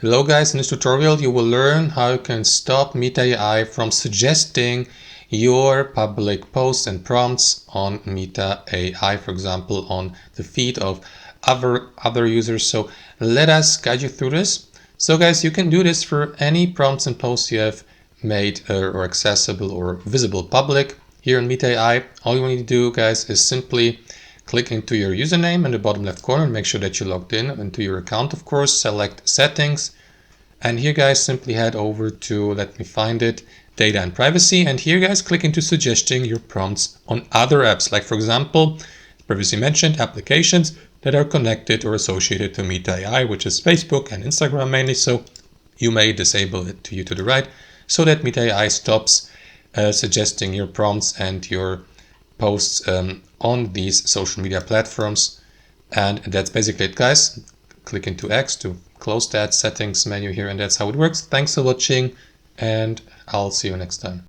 Hello guys, in this tutorial you will learn how you can stop Meta AI from suggesting your public posts and prompts on Meta AI, for example, on the feed of other users. So let us guide you through this. So guys, you can do this for any prompts and posts you have made or accessible or visible public here in Meta AI. All you need to do, guys, is simply click into your username in the bottom left corner and make sure that you logged in into your account, of course. Select settings. And here, guys, simply head over to, let me find it, data and privacy. And here, guys, click into suggesting your prompts on other apps. Like, for example, previously mentioned applications that are connected or associated to Meta AI, which is Facebook and Instagram mainly. So you may disable it to the right so that Meta AI stops suggesting your prompts and your posts on these social media platforms. And that's basically it, guys. Click into X to close that settings menu here, and that's how it works. Thanks for watching, and I'll see you next time.